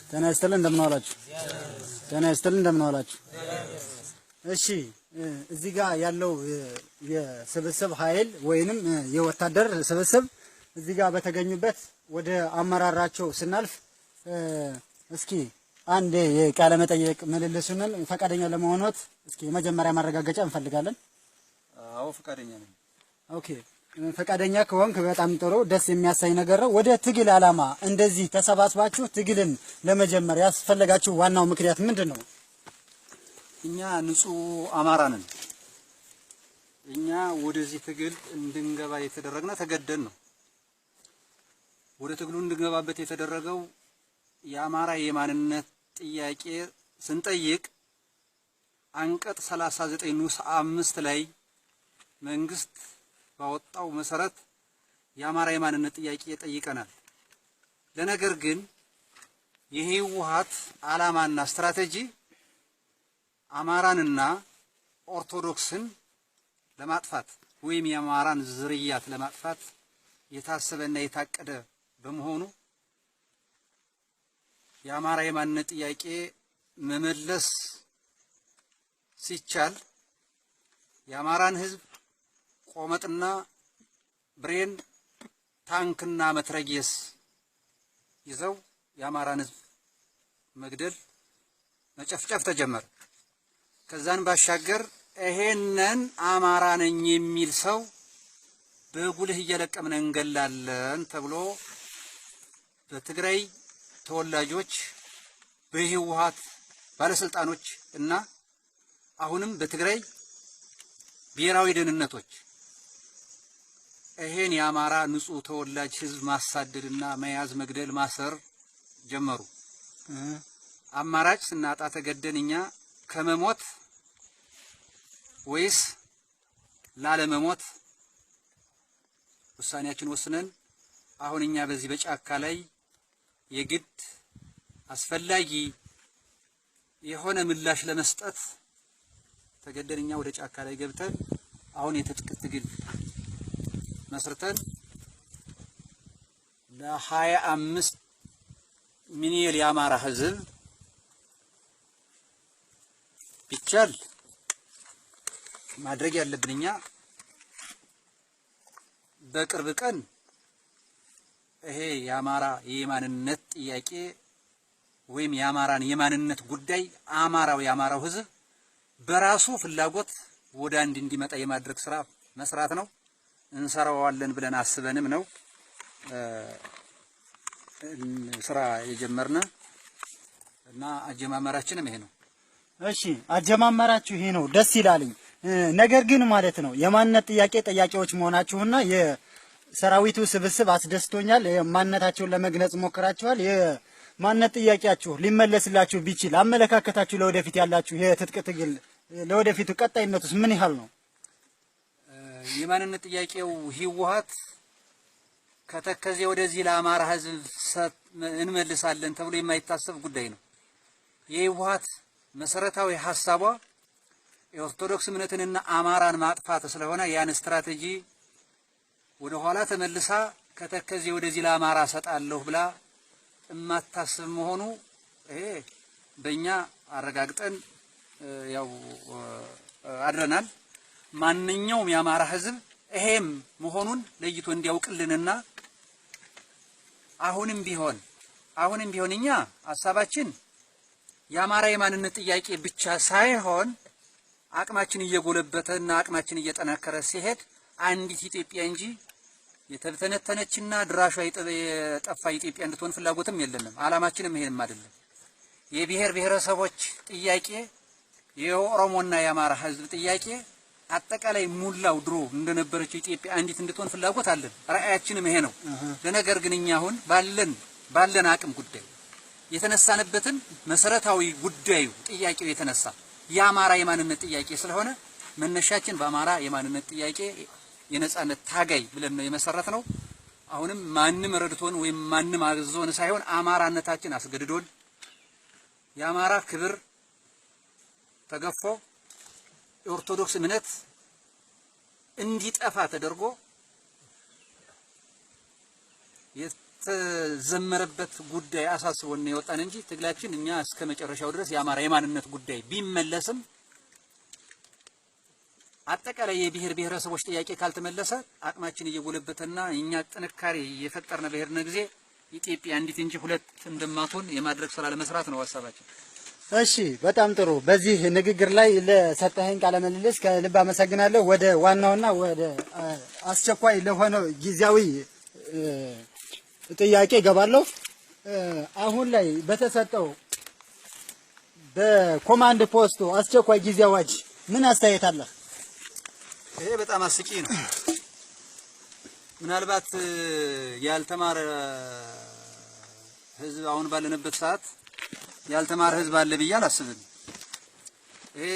ጤና ይስጥልን እንደምን ዋላችሁ? እሺ እዚህ ጋር ያለው የስብስብ ኃይል ወይንም የወታደር ስብስብ እዚህ ጋር በተገኙበት ወደ አመራራቸው ስናልፍ እስኪ አንዴ የቃለ መጠይቅ ምልልሱንን ፈቃደኛ ለመሆንዎት እስኪ የመጀመሪያ ማረጋገጫ እንፈልጋለን። አዎ ፈቃደኛ ነኝ። ኦኬ ፈቃደኛ ከሆንክ በጣም ጥሩ፣ ደስ የሚያሳይ ነገር ነው። ወደ ትግል ዓላማ እንደዚህ ተሰባስባችሁ ትግልን ለመጀመር ያስፈልጋችሁ ዋናው ምክንያት ምንድነው? እኛ ንጹህ አማራ ነን። እኛ ወደዚህ ትግል እንድንገባ የተደረግና ተገደን ነው። ወደ ትግሉ እንድንገባበት የተደረገው የአማራ የማንነት ጥያቄ ስንጠይቅ አንቀጽ 39 ንዑስ 5 ላይ መንግስት ባወጣው መሰረት የአማራ የማንነት ጥያቄ ጠይቀናል። ለነገር ግን የህወሓት ዓላማና ስትራቴጂ አማራንና ኦርቶዶክስን ለማጥፋት ወይም የአማራን ዝርያት ለማጥፋት የታሰበና የታቀደ በመሆኑ የአማራ የማንነት ጥያቄ መመለስ ሲቻል የአማራን ህዝብ ቆመጥና ብሬን ታንክና መትረጊስ ይዘው የአማራን ህዝብ መግደል መጨፍጨፍ ተጀመረ። ከዛን ባሻገር ይሄንን አማራ ነኝ የሚል ሰው በጉልህ እየለቀምን እንገላለን ተብሎ በትግራይ ተወላጆች በህወሓት ባለስልጣኖች እና አሁንም በትግራይ ብሔራዊ ደህንነቶች ይሄን የአማራ ንጹህ ተወላጅ ህዝብ ማሳደድና መያዝ፣ መግደል፣ ማሰር ጀመሩ። አማራጭ ስናጣ ተገደን እኛ ከመሞት ወይስ ላለመሞት ውሳኔያችን ወስነን አሁን እኛ በዚህ በጫካ ላይ የግድ አስፈላጊ የሆነ ምላሽ ለመስጠት ተገደን እኛ ወደ ጫካ ላይ ገብተን አሁን የትጥቅ ትግል መስርተን ለ25 ሚሊዮን የአማራ ህዝብ ቢቻል ማድረግ ያለብን እኛ በቅርብ ቀን ይሄ የአማራ የማንነት ጥያቄ ወይም የአማራን የማንነት ጉዳይ የአማራው ህዝብ በራሱ ፍላጎት ወደ አንድ እንዲመጣ የማድረግ ስራ መስራት ነው። እንሰራዋለን ብለን አስበንም ነው ስራ የጀመርነ እና አጀማመራችንም ይሄ ነው። እሺ አጀማመራችሁ ይሄ ነው፣ ደስ ይላልኝ። ነገር ግን ማለት ነው የማንነት ጥያቄ ጠያቂዎች መሆናችሁና የሰራዊቱ ስብስብ አስደስቶኛል። የማንነታችሁን ለመግለጽ ሞክራችኋል። የማንነት ጥያቄያችሁ ሊመለስላችሁ ቢችል አመለካከታችሁ ለወደፊት ያላችሁ የትጥቅ ትግል ለወደፊቱ ቀጣይነቱስ ምን ያህል ነው? የማንነት ጥያቄው ህወሓት ከተከዜ ወደዚህ ለአማራ ህዝብ እንመልሳለን ተብሎ የማይታሰብ ጉዳይ ነው። የህወሓት መሰረታዊ ሐሳቧ የኦርቶዶክስ እምነትንና አማራን ማጥፋት ስለሆነ ያን ስትራቴጂ ወደ ኋላ ተመልሳ ከተከዜ ወደዚህ ለአማራ ሰጣለሁ ብላ የማታስብ መሆኑ ይሄ በእኛ አረጋግጠን ያው አድረናል። ማንኛውም የአማራ ህዝብ ይሄም መሆኑን ለይቶ እንዲያውቅልንና አሁንም ቢሆን እኛ ሐሳባችን የአማራ የማንነት ጥያቄ ብቻ ሳይሆን አቅማችን እየጎለበተና አቅማችን እየጠናከረ ሲሄድ አንዲት ኢትዮጵያ እንጂ የተበተነተነችና ድራሿ የጠፋ ኢትዮጵያ እንድትሆን ፍላጎትም የለንም። ዓላማችንም ይሄንም አይደለም። የብሔር ብሔረሰቦች ጥያቄ የኦሮሞና የአማራ ህዝብ ጥያቄ አጠቃላይ ሙላው ድሮ እንደነበረችው ኢትዮጵያ አንዲት እንድትሆን ፍላጎት አለን። ራእያችንም ይሄ ነው። ለነገር ግን እኛ አሁን ባለን አቅም ጉዳይ የተነሳነበትን መሰረታዊ ጉዳዩ ጥያቄው የተነሳ የአማራ የማንነት ጥያቄ ስለሆነ መነሻችን በአማራ የማንነት ጥያቄ የነጻነት ታጋይ ብለን ነው የመሰረትነው። አሁንም ማንም ረድቶን ወይም ማንም አግዞን ሳይሆን አማራነታችን አስገድዶን የአማራ ክብር ተገፎ የኦርቶዶክስ እምነት እንዲጠፋ ተደርጎ የተዘመረበት ጉዳይ አሳስቦን የወጣን እንጂ ትግላችን እኛ እስከ መጨረሻው ድረስ የአማራ የማንነት ጉዳይ ቢመለስም አጠቃላይ የብሔር ብሔረሰቦች ጥያቄ ካልተመለሰ አቅማችን እየጎለበተና እኛ ጥንካሬ የፈጠርነ በሄድነ ጊዜ ኢትዮጵያ አንዲት እንጂ ሁለት እንደማትሆን የማድረግ ስራ ለመስራት ነው ሐሳባችን። እሺ፣ በጣም ጥሩ። በዚህ ንግግር ላይ ለሰጠኸኝ ቃለ ምልልስ ከልብ አመሰግናለሁ። ወደ ዋናውና ወደ አስቸኳይ ለሆነው ጊዜያዊ ጥያቄ እገባለሁ። አሁን ላይ በተሰጠው በኮማንድ ፖስቱ አስቸኳይ ጊዜ አዋጅ ምን አስተያየት አለህ? ይሄ በጣም አስቂ ነው። ምናልባት ያልተማረ ህዝብ አሁን ባለንበት ሰዓት ያልተማረ ህዝብ አለ ብዬ አላስብም። ይሄ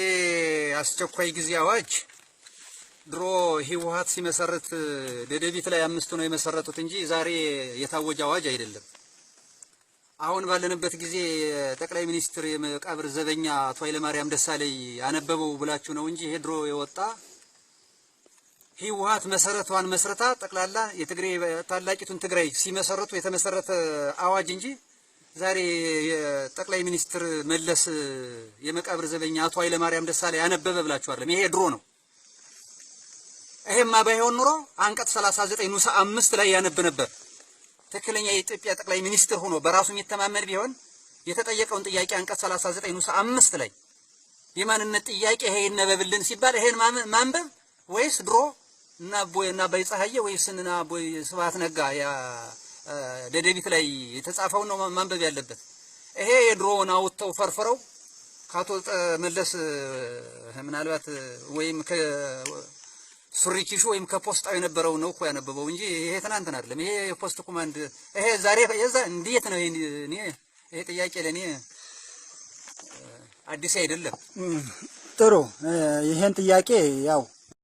አስቸኳይ ጊዜ አዋጅ ድሮ ህወሓት ሲመሰረት ደደቢት ላይ 5 ነው የመሰረቱት እንጂ ዛሬ የታወጀ አዋጅ አይደለም። አሁን ባለንበት ጊዜ ጠቅላይ ሚኒስትር የመቃብር ዘበኛ አቶ ኃይለማርያም ደሳለኝ አነበበው ብላችሁ ነው እንጂ ይሄ ድሮ የወጣ ህወሓት መሰረቷን መስረታ ጠቅላላ የትግራይ ታላቂቱን ትግራይ ሲመሰረቱ የተመሰረተ አዋጅ እንጂ ዛሬ የጠቅላይ ሚኒስትር መለስ የመቃብር ዘበኛ አቶ ኃይለማርያም ደሳለኝ ያነበበ ብላችሁ አይደለም። ይሄ ድሮ ነው። ይሄማ ባይሆን ኑሮ አንቀጽ 39 ንዑስ 5 ላይ ያነብ ነበር። ትክክለኛ የኢትዮጵያ ጠቅላይ ሚኒስትር ሆኖ በራሱ የሚተማመን ቢሆን የተጠየቀውን ጥያቄ አንቀጽ 39 ንዑስ 5 ላይ የማንነት ጥያቄ ይሄ ይነበብልን ሲባል ይሄን ማንበብ ወይስ ድሮ እና በይፀሐየ ወይስ እና ቦይ ስብሐት ነጋ ያ ደደቢት ላይ የተጻፈው ነው ማንበብ ያለበት? ይሄ የድሮውን አውጥተው ፈርፍረው ካቶ መለስ ምናልባት ወይም ከሱሪ ኪሹ ወይም ከፖስታው የነበረው ነው እኮ ያነበበው እንጂ ይሄ ትናንትና አይደለም። ይሄ የፖስት ኮማንድ ይሄ ዛሬ የዛ እንዴት ነው? ይሄ ጥያቄ ለኔ አዲስ አይደለም። ጥሩ። ይሄን ጥያቄ ያው